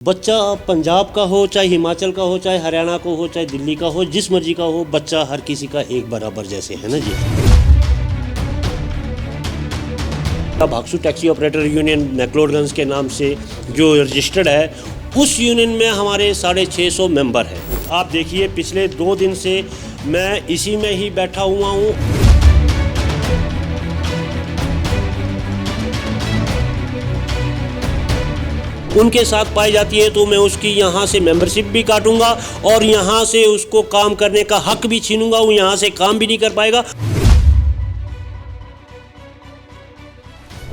बच्चा पंजाब का हो, चाहे हिमाचल का हो, चाहे हरियाणा का हो, चाहे दिल्ली का हो, जिस मर्जी का हो, बच्चा हर किसी का एक बराबर जैसे है ना जी। Bhagsu taxi operator union McLeodganj के नाम से जो रजिस्टर्ड है, उस यूनियन में हमारे 650 मेंबर हैं। आप देखिए पिछले 2 दिन से मैं इसी में ही बैठा हुआ हूँ। उनके साथ पाई जाती है तो मैं उसकी यहाँ से मेंबरशिप भी काटूंगा और यहाँ से उसको काम करने का हक भी छीनूंगा। वो यहाँ से काम भी नहीं कर पाएगा।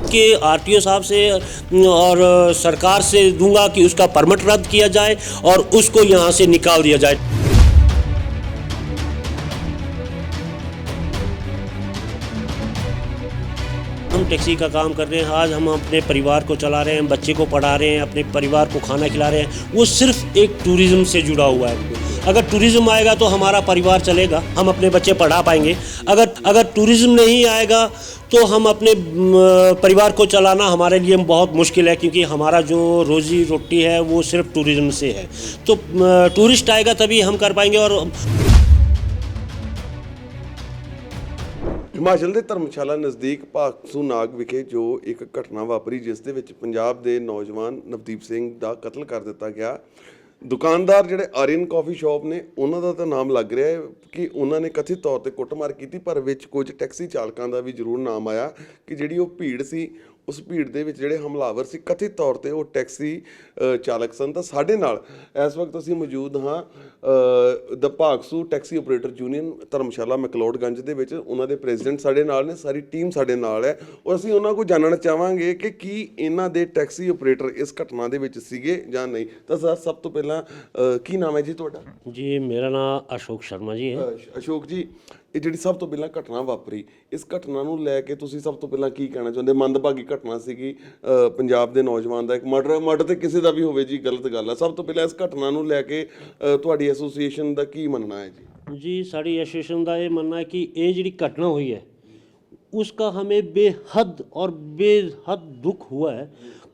कि आरटीओ साहब से और सरकार से दूंगा कि उसका परमिट रद्द किया जाए और उसको यहाँ से निकाल दिया जाए। हम टैक्सी का काम कर रहे हैं। आज हम अपने परिवार को चला रहे हैं, बच्चे को पढ़ा रहे हैं, अपने परिवार को खाना खिला रहे हैं। वो सिर्फ एक टूरिज़्म से जुड़ा हुआ है। अगर टूरिज़्म आएगा तो हमारा परिवार चलेगा, हम अपने बच्चे पढ़ा पाएंगे। अगर टूरिज़्म नहीं आएगा तो हम अपने परिवार को चलाना हमारे लिए बहुत मुश्किल है, क्योंकि हमारा जो रोज़ी रोटी है वो सिर्फ टूरिज़्म से है। तो टूरिस्ट आएगा तभी हम कर पाएंगे। और ਹਿਮਾਚਲ ਦੇ ਧਰਮਸ਼ਾਲਾ ਨਜ਼ਦੀਕ ਭਾਗਸੂ ਨਾਗ ਵਿਖੇ ਜੋ ਇੱਕ ਘਟਨਾ ਵਾਪਰੀ, ਜਿਸ ਦੇ ਵਿੱਚ ਪੰਜਾਬ ਦੇ ਨੌਜਵਾਨ ਨਵਦੀਪ ਸਿੰਘ ਦਾ ਕਤਲ ਕਰ ਦਿੱਤਾ ਗਿਆ। ਦੁਕਾਨਦਾਰ ਜਿਹੜੇ ਆਰੀਅਨ ਕਾਫੀ ਸ਼ਾਪ ਨੇ, ਉਹਨਾਂ ਦਾ ਤਾਂ ਨਾਮ ਲੱਗ ਰਿਹਾ ਹੈ ਕਿ ਉਹਨਾਂ ਨੇ ਕਥਿਤ ਤੌਰ ਤੇ ਕੁੱਟਮਾਰ ਕੀਤੀ, ਪਰ ਵਿੱਚ ਕੁਝ ਟੈਕਸੀ ਚਾਲਕਾਂ ਦਾ ਵੀ ਜ਼ਰੂਰ ਨਾਮ ਆਇਆ ਕਿ ਜਿਹੜੀ ਉਹ ਭੀੜ ਸੀ, ਉਸ ਭੀੜ ਦੇ ਵਿੱਚ ਜਿਹੜੇ ਹਮਲਾਵਰ ਸੀ ਕਥਿਤ ਤੌਰ ਤੇ ਉਹ ਟੈਕਸੀ ਚਾਲਕ ਸਨ। ਤਾਂ ਸਾਡੇ ਨਾਲ ਇਸ ਵਕਤ ਅਸੀਂ ਮੌਜੂਦ ਹਾਂ ਦ ਭਾਗਸੂ ਟੈਕਸੀ ਆਪਰੇਟਰ ਯੂਨੀਅਨ ਧਰਮਸ਼ਾਲਾ ਮੈਕਲੋਡਗੰਜ ਦੇ ਵਿੱਚ। ਉਹਨਾਂ ਦੇ ਪ੍ਰੈਜ਼ੀਡੈਂਟ ਸਾਡੇ ਨਾਲ ਨੇ, ਸਾਰੀ ਟੀਮ ਸਾਡੇ ਨਾਲ ਹੈ ਔਰ ਅਸੀਂ ਉਹਨਾਂ ਕੋਲ ਜਾਣਨਾ ਚਾਹਾਂਗੇ ਕਿ ਕੀ ਇਹਨਾਂ ਦੇ ਟੈਕਸੀ ਆਪਰੇਟਰ ਇਸ ਘਟਨਾ ਦੇ ਵਿੱਚ ਸੀਗੇ ਜਾਂ ਨਹੀਂ। ਤਾਂ ਸਰ, ਸਭ ਤੋਂ ਪਹਿਲਾਂ ਕੀ ਨਾਮ ਹੈ ਜੀ ਤੁਹਾਡਾ? ਜੀ ਮੇਰਾ ਨਾਮ ਅਸ਼ੋਕ ਸ਼ਰਮਾ ਜੀ ਹੈ। ਅਸ਼ੋਕ ਜੀ, ਇਹ ਜਿਹੜੀ ਸਭ ਤੋਂ ਪਹਿਲਾਂ ਘਟਨਾ ਵਾਪਰੀ, ਇਸ ਘਟਨਾ ਨੂੰ ਲੈ ਕੇ ਤੁਸੀਂ ਸਭ ਤੋਂ ਪਹਿਲਾਂ ਕੀ ਕਹਿਣਾ ਚਾਹੁੰਦੇ? ਮੰਦਭਾਗੀ ਘਟਨਾ ਸੀਗੀ, ਪੰਜਾਬ ਦੇ ਨੌਜਵਾਨ ਦਾ ਇੱਕ ਮਰਡਰ ਤੇ ਕਿਸੇ ਦਾ ਵੀ ਹੋਵੇ ਜੀ, ਗਲਤ ਗੱਲ ਹੈ। ਸਭ ਤੋਂ ਪਹਿਲਾਂ ਇਸ ਘਟਨਾ ਨੂੰ ਲੈ ਕੇ ਤੁਹਾਡੀ ਐਸੋਸੀਏਸ਼ਨ ਦਾ ਕੀ ਮੰਨਣਾ ਹੈ ਜੀ? जी साड़ी एसोसिएशन का ये मानना है कि ये जी घटना हुई है उसका हमें बेहद और बेहद दुख हुआ है,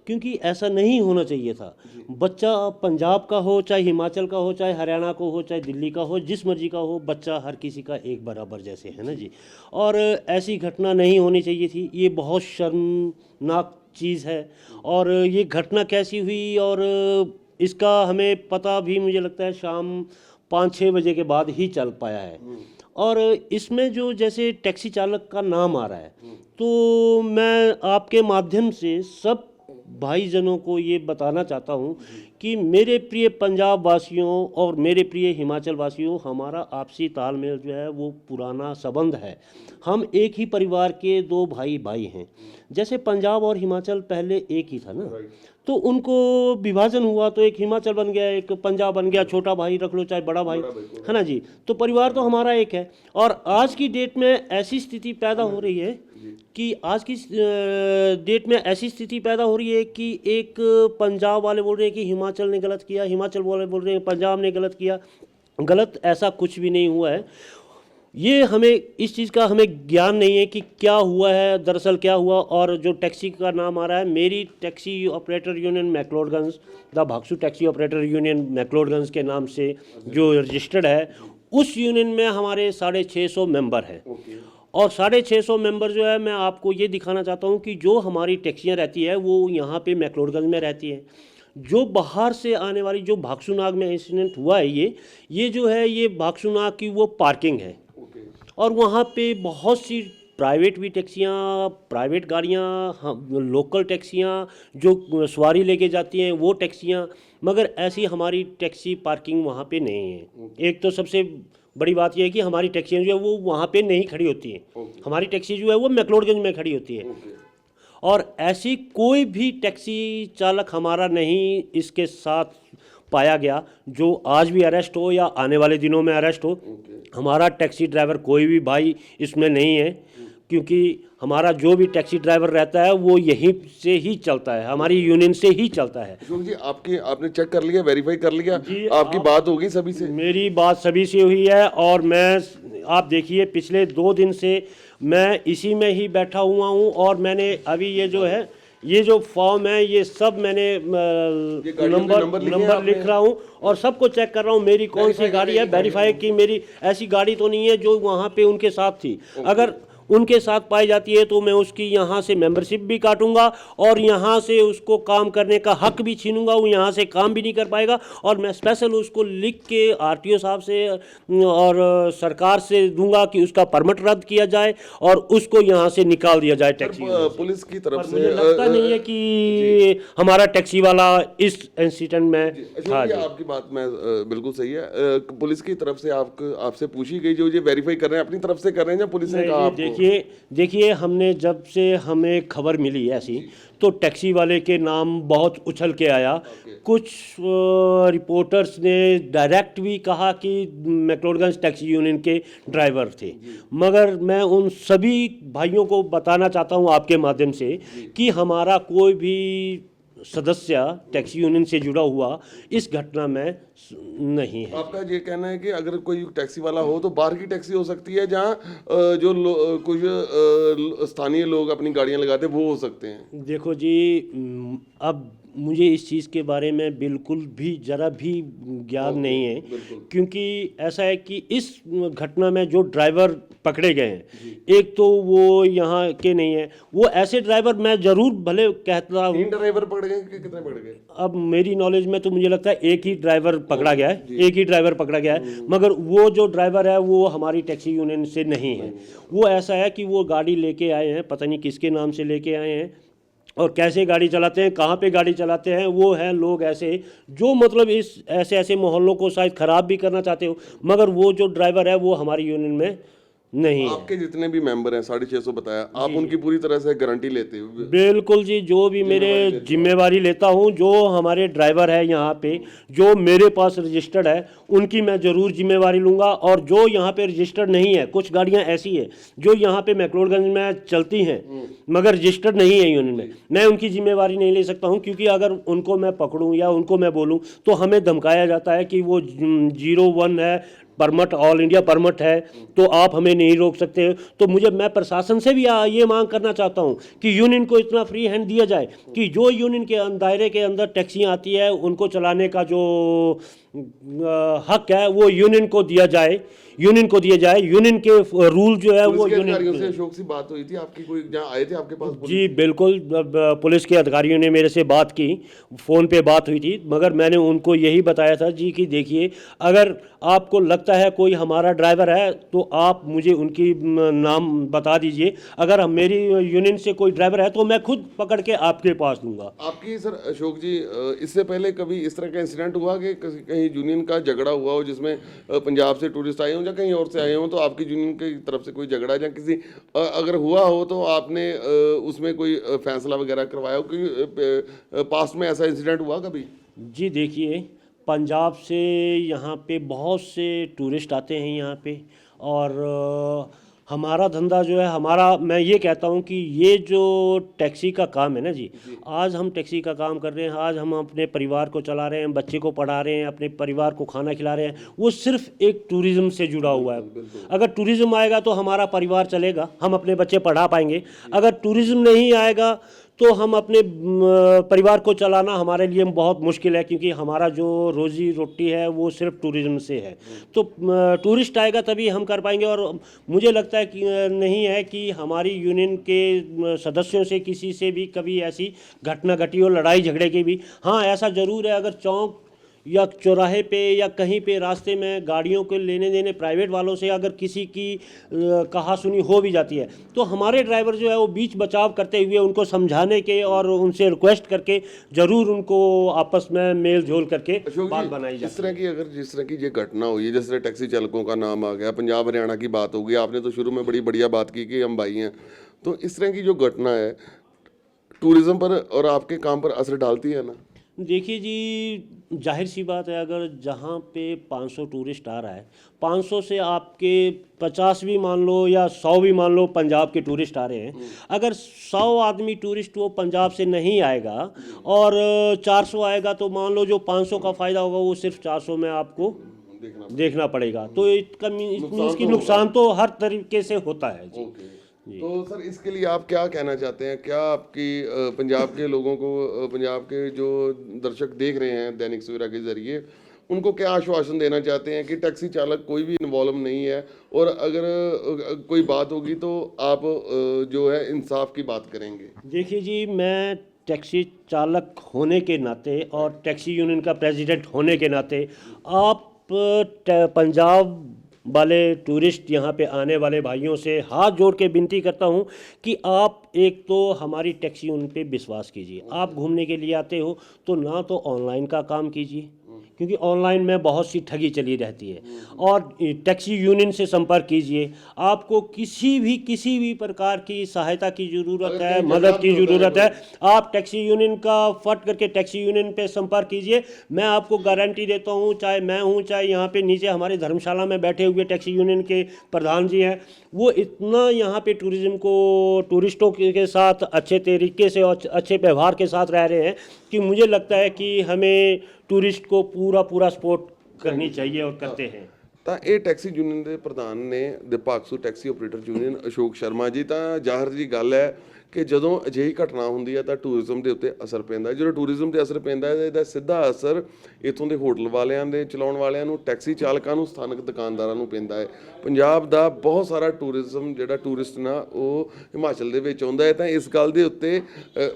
क्योंकि ऐसा नहीं होना चाहिए था। बच्चा पंजाब का हो, चाहे हिमाचल का हो, चाहे हरियाणा को हो, चाहे दिल्ली का हो, जिस मर्जी का हो, बच्चा हर किसी का एक बराबर जैसे है ना जी। और ऐसी घटना नहीं होनी चाहिए थी। ये बहुत शर्मनाक चीज़ है। और ये घटना कैसी हुई और इसका हमें पता भी मुझे लगता है शाम 5-6 बजे के बाद ही चल पाया है। और इसमें जो जैसे टैक्सी चालक का नाम आ रहा है, तो मैं आपके माध्यम से सब भाईजनों को ये बताना चाहता हूँ कि मेरे प्रिय पंजाब वासियों और मेरे प्रिय हिमाचल वासियों, हमारा आपसी तालमेल जो है वो पुराना संबंध है। हम एक ही परिवार के 2 भाई हैं। जैसे पंजाब और हिमाचल पहले एक ही था ना, तो उनको विभाजन हुआ तो एक हिमाचल बन गया, एक पंजाब बन गया। छोटा भाई रख लो चाहे बड़ा भाई, है ना जी। तो परिवार तो हमारा एक है। और आज की डेट में ऐसी स्थिति पैदा हो रही है कि पैदा हो रही है कि एक पंजाब वाले बोल रहे हैं कि हिमाचल ने गलत किया, हिमाचल वाले बोल रहे हैं पंजाब ने गलत किया। गलत ऐसा कुछ भी नहीं हुआ है। ये हमें इस चीज़ का हमें ज्ञान नहीं है कि क्या हुआ है, दरअसल क्या हुआ। और जो टैक्सी का नाम आ रहा है, मेरी taxi operator union McLeodganj, the Bhagsu taxi operator union McLeodganj के नाम से जो रजिस्टर्ड है, उस यूनियन में हमारे 650 मेंबर हैं। और 650 मेंबर जो है, मैं आपको ये दिखाना चाहता हूँ कि जो हमारी टैक्सियाँ रहती है वो यहाँ पे मैक्लोडगंज में रहती हैं। जो बाहर से आने वाली, जो भागसू नाग में इंसिडेंट हुआ है, ये जो है ये भागसू नाग की वो पार्किंग है। और वहाँ पे बहुत सी प्राइवेट भी टैक्सियाँ, प्राइवेट गाड़ियाँ, लोकल टैक्सियाँ जो सवारी लेके जाती हैं वो टैक्सियाँ, मगर ऐसी हमारी टैक्सी पार्किंग वहाँ पे नहीं है। एक तो सबसे बड़ी बात यह है कि हमारी टैक्सियाँ जो है वो वहाँ पे नहीं खड़ी होती हैं। हमारी टैक्सी जो है वो मैक्लोडगंज में खड़ी होती है। और ऐसी कोई भी टैक्सी चालक हमारा नहीं इसके साथ पाया गया जो आज भी अरेस्ट हो या आने वाले दिनों में अरेस्ट हो। हमारा टैक्सी ड्राइवर कोई भी भाई इसमें नहीं है, क्योंकि हमारा जो भी टैक्सी ड्राइवर रहता है वो यहीं से ही चलता है, हमारी यूनियन से ही चलता है। जी, आपने चेक कर लिया, वेरीफाई कर लिया? आपकी बात होगी सभी से? मेरी बात सभी से हुई है। और आप देखिए पिछले 2 दिन से मैं इसी में ही बैठा हुआ हूँ। और मैंने अभी ये जो है ये जो फॉर्म है ये सब मैंने गाड़ियों के नंबर लिखे हैं नंबर आपने? लिख रहा हूँ और सबको चेक कर रहा हूँ मेरी कौन सी गाड़ी है, वेरीफाई की मेरी ऐसी गाड़ी तो नहीं है जो वहाँ पे उनके साथ थी। अगर उनके साथ पाई जाती है तो मैं उसकी यहाँ से मेंबरशिप भी काटूंगा और यहाँ से उसको काम करने का हक भी छीनूंगा, वो यहाँ से काम भी नहीं कर पाएगा। और मैं स्पेशल उसको लिख के आरटीओ साहब से और सरकार से दूंगा कि उसका परमिट रद्द किया जाए और उसको यहाँ से निकाल दिया जाए टैक्सी। पुलिस की तरफ पर से मुझे लगता नहीं है कि हमारा टैक्सी वाला इस इंसिडेंट में था। अशोक जी, आपकी बात में बिल्कुल सही है। पुलिस की तरफ से आपसे पूछी गई जो ये वेरीफाई कर रहे हैं अपनी तरफ से कर रहे हैं या पुलिस ने कहा आपको? देखिए हमने जब से हमें खबर मिली ऐसी तो टैक्सी वाले के नाम बहुत उछल के आया। कुछ रिपोर्टर्स ने डायरेक्ट भी कहा कि मैक्लोडगंज टैक्सी यूनियन के ड्राइवर थे, मगर मैं उन सभी भाइयों को बताना चाहता हूं आपके माध्यम से कि हमारा कोई भी सदस्य टैक्सी यूनियन से जुड़ा हुआ इस घटना में नहीं है। आपका ये कहना है कि अगर कोई टैक्सी वाला हो तो बाहर की टैक्सी हो सकती है जहाँ कुछ स्थानीय लोग अपनी गाड़ियाँ लगाते हैं वो हो सकते हैं? देखो जी, अब मुझे इस चीज़ के बारे में बिल्कुल भी ज़रा भी ज्ञान नहीं है, क्योंकि ऐसा है कि इस घटना में जो ड्राइवर पकड़े गए हैं एक तो वो यहाँ के नहीं है, वो ऐसे ड्राइवर मैं ज़रूर भले कहता हूँ। 3 ड्राइवर पकड़ गए कि कितने पकड़ गए? अब मेरी नॉलेज में तो मुझे लगता है एक ही ड्राइवर पकड़ा गया है, एक ही ड्राइवर पकड़ा गया है, मगर वो जो ड्राइवर है वो हमारी टैक्सी यूनियन से नहीं है। वो ऐसा है कि वो गाड़ी लेके आए हैं, पता नहीं किसके नाम से लेके आए हैं और कैसे गाड़ी चलाते हैं, कहाँ पे गाड़ी चलाते हैं। वो हैं लोग ऐसे जो मतलब इस ऐसे ऐसे मोहल्लों को शायद ख़राब भी करना चाहते हो, मगर वो जो ड्राइवर है वो हमारी यूनियन में नहीं है। आपके जितने भी मेंबर हैं 650 बताया, आप उनकी पूरी तरह से गारंटी लेते हो? बिल्कुल जी, जो भी मेरे जिम्मेवारी लेता हूँ, जो हमारे ड्राइवर है यहाँ पे जो मेरे पास रजिस्टर्ड है उनकी मैं ज़रूर जिम्मेवारी लूँगा। और जो यहाँ पे रजिस्टर्ड नहीं है, कुछ गाड़ियाँ ऐसी है जो यहाँ पे मैक्लोडगंज में चलती हैं मगर रजिस्टर्ड नहीं है यूनियन में, मैं उनकी जिम्मेवारी नहीं ले सकता हूँ, क्योंकि अगर उनको मैं पकड़ूँ या उनको मैं बोलूँ तो हमें धमकाया जाता है कि वो 01 है परमिट, ऑल इंडिया परमिट है, तो आप हमें नहीं रोक सकते। तो मैं प्रशासन से भी ये मांग करना चाहता हूं कि यूनियन को इतना फ्री हैंड दिया जाए कि जो यूनियन के दायरे के अंदर टैक्सियां आती है उनको चलाने का जो हक है वो यूनियन को दिया जाए, यूनियन के रूल जो है वो यूनियन से। अशोक सी बात हुई थी आपकी, कोई जहाँ आए थे आपके पास? जी बिल्कुल, पुलिस के अधिकारियों ने मेरे से बात की, फ़ोन पे बात हुई थी, मगर मैंने उनको यही बताया था जी कि देखिए अगर आपको लगता है कोई हमारा ड्राइवर है तो आप मुझे उनकी नाम बता दीजिए। अगर मेरी यूनियन से कोई ड्राइवर है तो मैं खुद पकड़ के आपके पास दूंगा। आपकी सर अशोक जी, इससे पहले कभी इस तरह का इंसिडेंट हुआ कि कहीं यूनियन का झगड़ा हुआ हो जिसमें पंजाब से टूरिस्ट आए हों या कहीं और से आए हों, तो आपकी यूनियन की तरफ से कोई झगड़ा या किसी अगर हुआ हो तो आपने उसमें कोई फैसला वगैरह करवाया हो? क्योंकि पास्ट में ऐसा इंसिडेंट हुआ कभी? जी देखिए, पंजाब से यहाँ पे बहुत से टूरिस्ट आते हैं यहाँ पे, और हमारा धंधा जो है मैं ये कहता हूँ कि ये जो टैक्सी का काम है ना जी, आज हम टैक्सी का काम कर रहे हैं, आज हम अपने परिवार को चला रहे हैं, बच्चे को पढ़ा रहे हैं, अपने परिवार को खाना खिला रहे हैं, वो सिर्फ एक टूरिज़्म से जुड़ा हुआ है। अगर टूरिज़्म आएगा तो हमारा परिवार चलेगा, हम अपने बच्चे पढ़ा पाएंगे। अगर टूरिज़्म नहीं आएगा तो हम अपने परिवार को चलाना हमारे लिए बहुत मुश्किल है, क्योंकि हमारा जो रोज़ी रोटी है वो सिर्फ टूरिज़्म से है। तो टूरिस्ट आएगा तभी हम कर पाएंगे। और मुझे लगता है कि नहीं है कि हमारी यूनियन के सदस्यों से किसी से भी कभी ऐसी घटना घटी हो, लड़ाई झगड़े की भी। हाँ, ऐसा ज़रूर है, अगर चौक या चौराहे पे या कहीं पे रास्ते में गाड़ियों के लेने देने प्राइवेट वालों से अगर किसी की कहा सुनी हो भी जाती है तो हमारे ड्राइवर जो है वो बीच बचाव करते हुए उनको समझाने के और उनसे रिक्वेस्ट करके ज़रूर उनको आपस में मेल जोल करके बात बनाई जाती है। जिस तरह की ये घटना हुई है, जिस तरह टैक्सी चालकों का नाम आ गया, पंजाब हरियाणा की बात होगी, आपने तो शुरू में बड़ी बढ़िया बात की कि हम भाई हैं, तो इस तरह की जो घटना है टूरिज़्म पर और आपके काम पर असर डालती है ना? देखिए जी, जाहिर सी बात है, अगर जहाँ पे 500 टूरिस्ट आ रहा है, 500 से आपके 50 भी मान लो या 100 भी मान लो पंजाब के टूरिस्ट आ रहे हैं, अगर 100 आदमी टूरिस्ट वो पंजाब से नहीं आएगा और 400 आएगा तो मान लो जो 500 का फ़ायदा होगा वो सिर्फ 400 में आपको देखना पड़ेगा। तो इसका नुकसान तो हर तरीके से होता है जी। तो सर इसके लिए आप क्या कहना चाहते हैं? क्या आपकी पंजाब के लोगों को, पंजाब के जो दर्शक देख रहे हैं दैनिक सवेरा के जरिए, उनको क्या आश्वासन देना चाहते हैं कि टैक्सी चालक कोई भी इन्वॉल्व नहीं है, और अगर कोई बात होगी तो आप जो है इंसाफ की बात करेंगे? देखिए जी, मैं टैक्सी चालक होने के नाते और टैक्सी यूनियन का प्रेसिडेंट होने के नाते आप पंजाब वाले टूरिस्ट यहाँ पे आने वाले भाइयों से हाथ जोड़ के विनती करता हूँ कि आप एक तो हमारी टैक्सी यूनियन पे विश्वास कीजिए। आप घूमने के लिए आते हो तो ना तो ऑनलाइन का काम कीजिए, क्योंकि ऑनलाइन में बहुत सी ठगी चली रहती है, और टैक्सी यूनियन से संपर्क कीजिए। आपको किसी भी प्रकार की सहायता की ज़रूरत है, मदद की ज़रूरत है, आप टैक्सी यूनियन का फट करके टैक्सी यूनियन पे संपर्क कीजिए। मैं आपको गारंटी देता हूँ, चाहे मैं हूँ, चाहे यहाँ पे नीचे हमारे धर्मशाला में बैठे हुए टैक्सी यूनियन के प्रधान जी हैं, वो इतना यहाँ पे टूरिज़्म को टूरिस्टों के साथ अच्छे तरीके से और अच्छे व्यवहार के साथ रह रहे हैं कि मुझे लगता है कि हमें टूरिस्ट को पूरा सपोर्ट करनी चाहिए और करते हैं। ਤਾਂ ਇਹ ਟੈਕਸੀ ਯੂਨੀਅਨ ਦੇ ਪ੍ਰਧਾਨ ਨੇ ਦਿਪਾਕਸੂ taxi operator union Ashok Sharma ji. ਤਾਂ ਜ਼ਾਹਰ ਜੀ ਗੱਲ ਹੈ ਕਿ ਜਦੋਂ ਅਜਿਹੀ ਘਟਨਾ ਹੁੰਦੀ ਹੈ ਤਾਂ ਟੂਰਿਜ਼ਮ ਦੇ ਉੱਤੇ ਅਸਰ ਪੈਂਦਾ ਹੈ। ਜਦੋਂ ਟੂਰਿਜ਼ਮ ਤੇ ਅਸਰ ਪੈਂਦਾ ਹੈ ਇਹਦਾ ਸਿੱਧਾ ਅਸਰ ਇੱਥੋਂ ਦੇ ਹੋਟਲ ਵਾਲਿਆਂ ਦੇ ਚਲਾਉਣ ਵਾਲਿਆਂ ਨੂੰ, ਟੈਕਸੀ ਚਾਲਕਾਂ ਨੂੰ, ਸਥਾਨਕ ਦੁਕਾਨਦਾਰਾਂ ਨੂੰ ਪੈਂਦਾ ਹੈ। ਪੰਜਾਬ ਦਾ ਬਹੁਤ ਸਾਰਾ ਟੂਰਿਜ਼ਮ ਜਿਹੜਾ ਟੂਰਿਸਟ ਨਾ ਉਹ ਹਿਮਾਚਲ ਦੇ ਵਿੱਚ ਆਉਂਦਾ ਹੈ। ਤਾਂ ਇਸ ਗੱਲ ਦੇ ਉੱਤੇ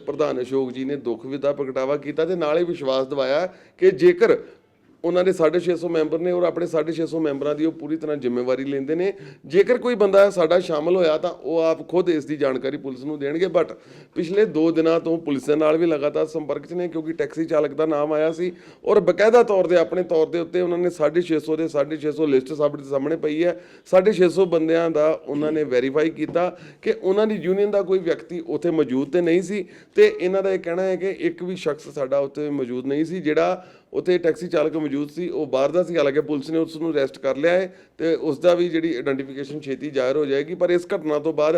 ਪ੍ਰਧਾਨ ਅਸ਼ੋਕ ਜੀ ਨੇ ਦੁੱਖ ਵੀ ਦਾ ਪ੍ਰਗਟਾਵਾ ਕੀਤਾ ਤੇ ਨਾਲੇ ਵਿਸ਼ਵਾਸ ਦਿਵਾਇਆ ਕਿ ਜੇਕਰ ਉਹਨਾਂ ਦੇ 650 ਮੈਂਬਰ ਨੇ ਔਰ ਆਪਣੇ 650 ਮੈਂਬਰਾਂ ਦੀ ਉਹ ਪੂਰੀ ਤਰ੍ਹਾਂ ਜ਼ਿੰਮੇਵਾਰੀ ਲੈਂਦੇ ਨੇ, ਜੇਕਰ ਕੋਈ ਬੰਦਾ ਸਾਡਾ ਸ਼ਾਮਲ ਹੋਇਆ ਤਾਂ ਉਹ ਆਪ ਖੁਦ ਇਸ ਦੀ ਜਾਣਕਾਰੀ ਪੁਲਿਸ ਨੂੰ ਦੇਣਗੇ। ਬਟ ਪਿਛਲੇ 2 ਦਿਨਾਂ ਤੋਂ ਪੁਲਿਸ ਦੇ ਨਾਲ ਵੀ ਲਗਾਤਾਰ ਸੰਪਰਕ 'ਚ ਨੇ, ਕਿਉਂਕਿ ਟੈਕਸੀ ਚਾਲਕ ਦਾ ਨਾਮ ਆਇਆ ਸੀ ਔਰ ਬਕਾਇਦਾ ਤੌਰ ਤੇ ਆਪਣੇ ਤੌਰ ਦੇ ਉੱਤੇ ਉਹਨਾਂ ਨੇ 650 ਦੇ 650 ਲਿਸਟ ਸਾਡੇ ਸਾਹਮਣੇ ਪਈ ਹੈ। 650 ਬੰਦਿਆਂ ਦਾ ਉਹਨਾਂ ਨੇ ਵੈਰੀਫਾਈ ਕੀਤਾ ਕਿ ਉਹਨਾਂ ਦੀ ਯੂਨੀਅਨ ਦਾ ਕੋਈ ਵਿਅਕਤੀ ਉੱਥੇ ਮੌਜੂਦ ਤੇ ਨਹੀਂ ਸੀ, ਤੇ ਇਹਨਾਂ ਦਾ ਇਹ ਕਹਿਣਾ ਹੈ ਕਿ ਇੱਕ ਵੀ ਸ਼ਖਸ ਸਾਡਾ ਉੱਥੇ ਮੌਜੂਦ ਨਹੀਂ ਸੀ। ਜਿਹੜਾ ਉੱਥੇ ਟੈਕਸੀ ਚਾਲਕ ਮੌਜੂਦ ਸੀ ਉਹ ਬਾਹਰ ਦਾ ਸੀ, ਹਾਲਾਂਕਿ ਪੁਲਿਸ ਨੇ ਉਸ ਨੂੰ ਅਰੈਸਟ ਕਰ ਲਿਆ ਹੈ ਤੇ ਉਸ ਦਾ ਵੀ ਜਿਹੜੀ ਆਇਡੈਂਟੀਫਿਕੇਸ਼ਨ ਛੇਤੀ ਜ਼ਾਹਿਰ ਹੋ ਜਾਏਗੀ। ਪਰ ਇਸ ਘਟਨਾ ਤੋਂ ਬਾਅਦ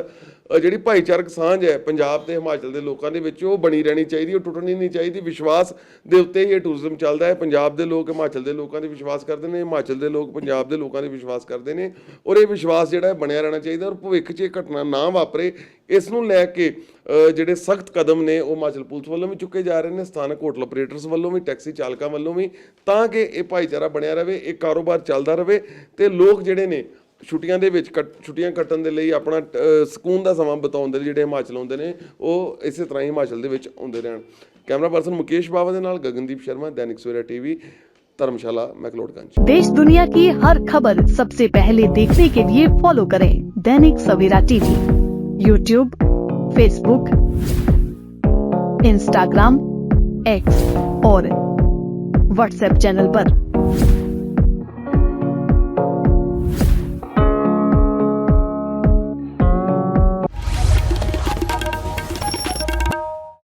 ਜਿਹੜੀ ਭਾਈਚਾਰਕ ਸਾਂਝ ਹੈ ਪੰਜਾਬ ਤੇ ਹਿਮਾਚਲ ਦੇ ਲੋਕਾਂ ਦੇ ਵਿੱਚ ਉਹ ਬਣੀ ਰਹਿਣੀ ਚਾਹੀਦੀ, ਉਹ ਟੁੱਟਣੀ ਨਹੀਂ ਚਾਹੀਦੀ। ਵਿਸ਼ਵਾਸ ਦੇ ਉੱਤੇ ਹੀ ਇਹ ਟੂਰਿਜ਼ਮ ਚੱਲਦਾ ਹੈ। ਪੰਜਾਬ ਦੇ ਲੋਕ ਹਿਮਾਚਲ ਦੇ ਲੋਕਾਂ 'ਤੇ ਵਿਸ਼ਵਾਸ ਕਰਦੇ ਨੇ, ਹਿਮਾਚਲ ਦੇ ਲੋਕ ਪੰਜਾਬ ਦੇ ਲੋਕਾਂ 'ਤੇ ਵਿਸ਼ਵਾਸ ਕਰਦੇ ਨੇ, ਔਰ ਇਹ ਵਿਸ਼ਵਾਸ ਜਿਹੜਾ ਬਣਿਆ ਰਹਿਣਾ ਚਾਹੀਦਾ। ਔਰ ਭਵਿੱਖ 'ਚ ਇਹ ਘਟਨਾ ਨਾ ਵਾਪਰੇ, ਇਸ ਨੂੰ ਲੈ ਕੇ ਜਿਹੜੇ ਸਖਤ ਕਦਮ ਨੇ ਉਹ ਹਿਮਾਚਲ ਪੁਲਿਸ ਵੱਲੋਂ ਵੀ ਚੁੱਕੇ ਜਾ ਰਹੇ ਨੇ, ਸਥਾਨਕ ਹੋਟਲ ਆਪਰੇਟਰਸ ਵੱਲੋਂ ਵੀ, ਟੈਕਸੀ ਚਾਲਕਾਂ ਵੱਲੋਂ ਵੀ, ਤਾਂ ਕਿ ਇਹ ਭਾਈਚਾਰਾ ਬਣਿਆ ਰਹੇ, ਇਹ ਕਾਰੋਬਾਰ ਚੱਲਦਾ ਰਹੇ ਤੇ ਲੋਕ ਜਿਹੜੇ ਨੇ ਛੁੱਟੀਆਂ ਦੇ ਵਿੱਚ ਛੁੱਟੀਆਂ ਕੱਟਣ ਦੇ ਲਈ ਆਪਣਾ ਸਕੂਨ ਦਾ ਸਮਾਂ ਬਿਤਾਉਣ ਦੇ ਲਈ ਜਿਹੜੇ ਹਿਮਾਚਲ ਆਉਂਦੇ ਨੇ ਉਹ ਇਸੇ ਤਰ੍ਹਾਂ ਹੀ ਹਿਮਾਚਲ ਦੇ ਵਿੱਚ ਆਉਂਦੇ ਰਹਿਣ। ਕੈਮਰਾ ਪਰਸਨ ਮੁਕੇਸ਼ ਬਾਵਾ ਦੇ ਨਾਲ ਗਗਨਦੀਪ शर्मा, दैनिक सवेरा टीवी, धर्मशाला, मैक्लोडगंज। देश दुनिया की हर खबर सबसे पहले देखने के लिए फॉलो करें Dainik Savera TV, YouTube, Facebook, Instagram, X और व्हाट्सएप चैनल पर।